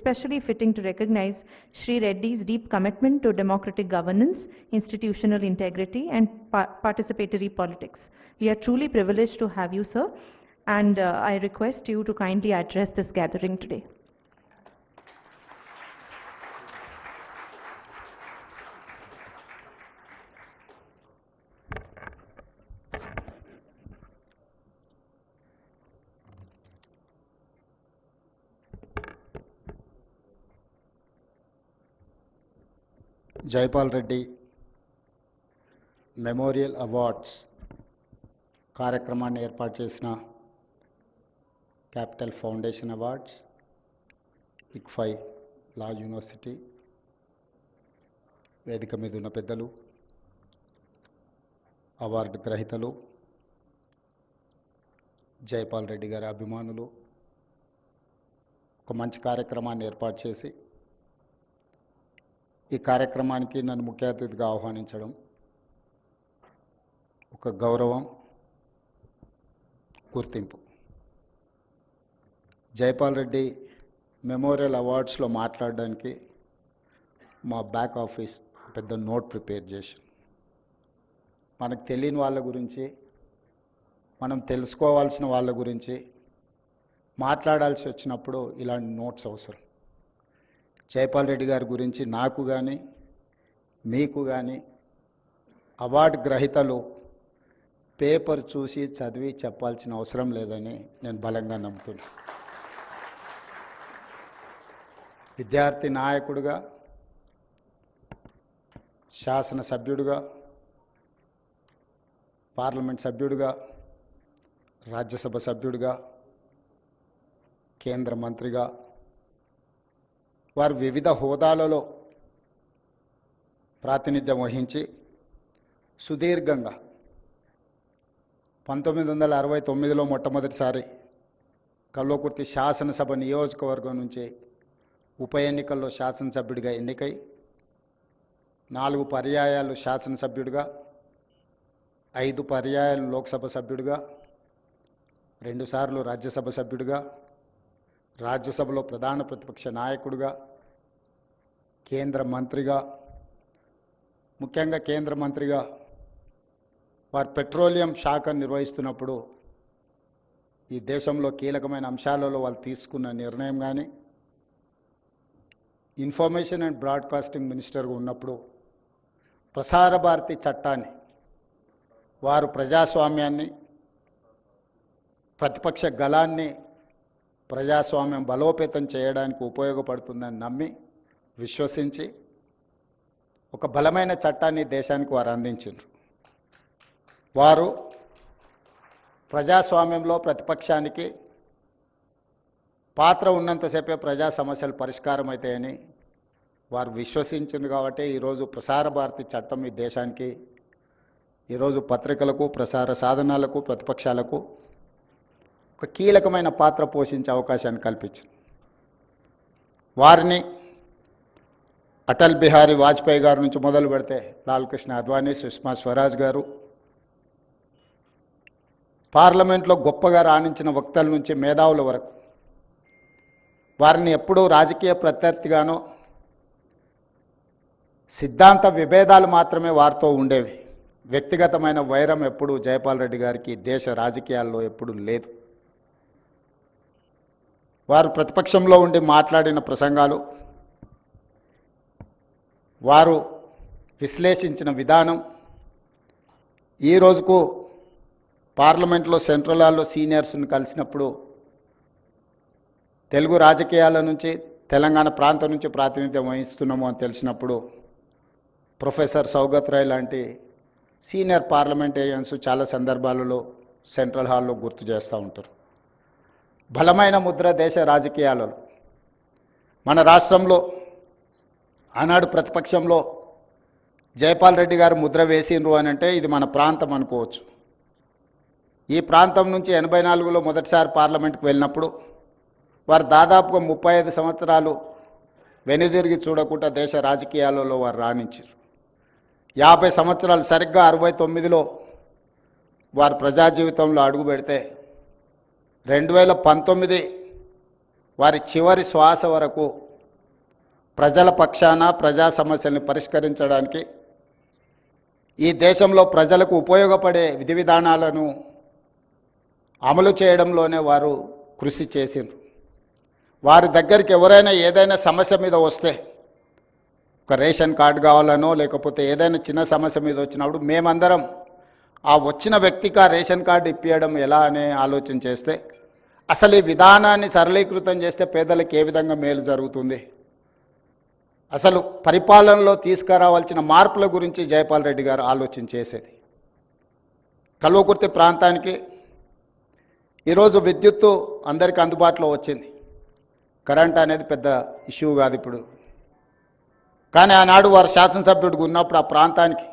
especially fitting to recognize Shri Reddy's deep commitment to democratic governance, institutional integrity, and participatory politics. We are truly privileged to have you, sir, and I request you to kindly address this gathering today. Jaipal Reddy memorial awards కార్యక్రమాన్ని ఏర్పాటు చేసిన capital foundation awards, ICFI లా university, వేదిక మీద ఉన్న పెద్దలు, award గ్రహీతలు, Jaipal Reddy గారి అభిమానులు, ఒక మంచి కార్యక్రమాన్ని ఏర్పాటు చేసి ఈ కార్యక్రమానికి నన్ను ముఖ్య అతిథిగా ఆహ్వానించడం ఒక గౌరవం, గుర్తింపు. జైపాల్ రెడ్డి మెమోరియల్ అవార్డ్స్లో మాట్లాడడానికి మా బ్యాక్ ఆఫీస్ పెద్ద నోట్ ప్రిపేర్ చేసి, మనకు తెలియని వాళ్ళ గురించి, మనం తెలుసుకోవాల్సిన వాళ్ళ గురించి మాట్లాడాల్సి వచ్చినప్పుడు ఇలాంటి నోట్స్ అవసరం. జైపాల్ రెడ్డి గారి గురించి నాకు కానీ మీకు కానీ అవార్డు గ్రహీతలు పేపర్ చూసి చదివి చెప్పాల్సిన అవసరం లేదని నేను బలంగా నమ్ముతున్నా. విద్యార్థి నాయకుడిగా, శాసనసభ్యుడిగా, పార్లమెంట్ సభ్యుడిగా, రాజ్యసభ సభ్యుడిగా, కేంద్ర మంత్రిగా వారు వివిధ హోదాలలో ప్రాతినిధ్యం వహించి సుదీర్ఘంగా 1969లో మొట్టమొదటిసారి కల్వకుర్తి శాసనసభ నియోజకవర్గం నుంచి ఉప ఎన్నికల్లో శాసనసభ్యుడిగా ఎన్నికై 4 పర్యాయాలు శాసనసభ్యుడిగా, 5 పర్యాయాలు లోక్సభ సభ్యుడిగా, 2 సార్లు రాజ్యసభ సభ్యుడిగా, రాజ్యసభలో ప్రధాన ప్రతిపక్ష నాయకుడిగా, కేంద్ర మంత్రిగా, ముఖ్యంగా కేంద్ర మంత్రిగా వారు పెట్రోలియం శాఖ నిర్వహిస్తున్నప్పుడు ఈ దేశంలో కీలకమైన అంశాలలో వాళ్ళు తీసుకున్న నిర్ణయం కానీ, ఇన్ఫర్మేషన్ అండ్ బ్రాడ్కాస్టింగ్ మినిస్టర్గా ఉన్నప్పుడు ప్రసార భారతి చట్టాన్ని వారు ప్రజాస్వామ్యాన్ని, ప్రతిపక్ష గళాన్ని ప్రజాస్వామ్యం బలోపేతం చేయడానికి ఉపయోగపడుతుందని నమ్మి, విశ్వసించి ఒక బలమైన చట్టాన్ని దేశానికి వారు అందించారు. వారు ప్రజాస్వామ్యంలో ప్రతిపక్షానికి పాత్ర ఉన్నంతసేపే ప్రజా సమస్యలు పరిష్కారం అవుతాయని వారు విశ్వసించింది కాబట్టి ఈరోజు ప్రసార భారతి చట్టం ఈ దేశానికి, ఈరోజు పత్రికలకు, ప్రసార సాధనాలకు, ప్రతిపక్షాలకు ఒక కీలకమైన పాత్ర పోషించే అవకాశాన్ని కల్పించింది. వారిని అటల్ బిహారీ వాజ్పేయి గారి నుంచి మొదలు పెడితే లాల్ కృష్ణ అద్వానీ, సుష్మా స్వరాజ్ గారు, పార్లమెంట్లో గొప్పగా రాణించిన వక్తల నుంచి మేధావుల వరకు వారిని ఎప్పుడూ రాజకీయ ప్రత్యర్థిగానో, సిద్ధాంత విభేదాలు మాత్రమే వారితో ఉండేవి. వ్యక్తిగతమైన వైరం ఎప్పుడూ జైపాల్ రెడ్డి గారికి దేశ రాజకీయాల్లో ఎప్పుడూ లేదు. వారు ప్రతిపక్షంలో ఉండి మాట్లాడిన ప్రసంగాలు, వారు విశ్లేషించిన విధానం ఈ రోజుకు పార్లమెంట్లో సెంట్రల్ హాల్లో సీనియర్స్ని కలిసినప్పుడు తెలుగు రాజకీయాల నుంచి, తెలంగాణ ప్రాంతం నుంచి ప్రాతినిధ్యం వహిస్తున్నాము అని తెలిసినప్పుడు ప్రొఫెసర్ సౌగత్ రాయ్ లాంటి సీనియర్ పార్లమెంటేరియన్స్ చాలా సందర్భాలలో సెంట్రల్ హాల్లో గుర్తు చేస్తూ ఉంటారు. బలమైన ముద్ర దేశ రాజకీయాలలో. మన రాష్ట్రంలో ఆనాడు ప్రతిపక్షంలో జైపాల్ రెడ్డి గారు ముద్ర వేసిండ్రు అని అంటే ఇది మన ప్రాంతం అనుకోవచ్చు. ఈ ప్రాంతం నుంచి 84లో మొదటిసారి పార్లమెంట్కి వెళ్ళినప్పుడు వారు దాదాపుగా 35 సంవత్సరాలు వెనుదిరిగి చూడకుండా దేశ రాజకీయాలలో వారు రాణించారు. 50 సంవత్సరాలు సరిగ్గా 69లో వారు ప్రజా జీవితంలో అడుగు పెడితే 2019 వారి చివరి శ్వాస వరకు ప్రజల పక్షాన ప్రజా సమస్యల్ని పరిష్కరించడానికి ఈ దేశంలో ప్రజలకు ఉపయోగపడే విధి విధానాలను అమలు చేయడంలోనే వారు కృషి చేసిండ్రు. వారి దగ్గరికి ఎవరైనా ఏదైనా సమస్య మీద వస్తే, ఒక రేషన్ కార్డు కావాలనో లేకపోతే ఏదైనా చిన్న సమస్య మీద వచ్చినప్పుడు మేమందరం ఆ వచ్చిన వ్యక్తికి ఆ రేషన్ కార్డు ఇప్పించడం ఎలా అనే ఆలోచన చేస్తే, అసలు ఈ విధానాన్ని సరళీకృతం చేస్తే పేదలకు ఏ విధంగా మేలు జరుగుతుంది, అసలు పరిపాలనలో తీసుకురావాల్సిన మార్పుల గురించి జయపాల్ రెడ్డి గారు ఆలోచన చేసేది. కల్వకుర్తి ప్రాంతానికి ఈరోజు విద్యుత్తు అందరికీ అందుబాటులో వచ్చింది. కరెంట్ అనేది పెద్ద ఇష్యూ కాదు ఇప్పుడు. కానీ ఆనాడు వారు శాసనసభ్యుడిగా ఉన్నప్పుడు ఆ ప్రాంతానికి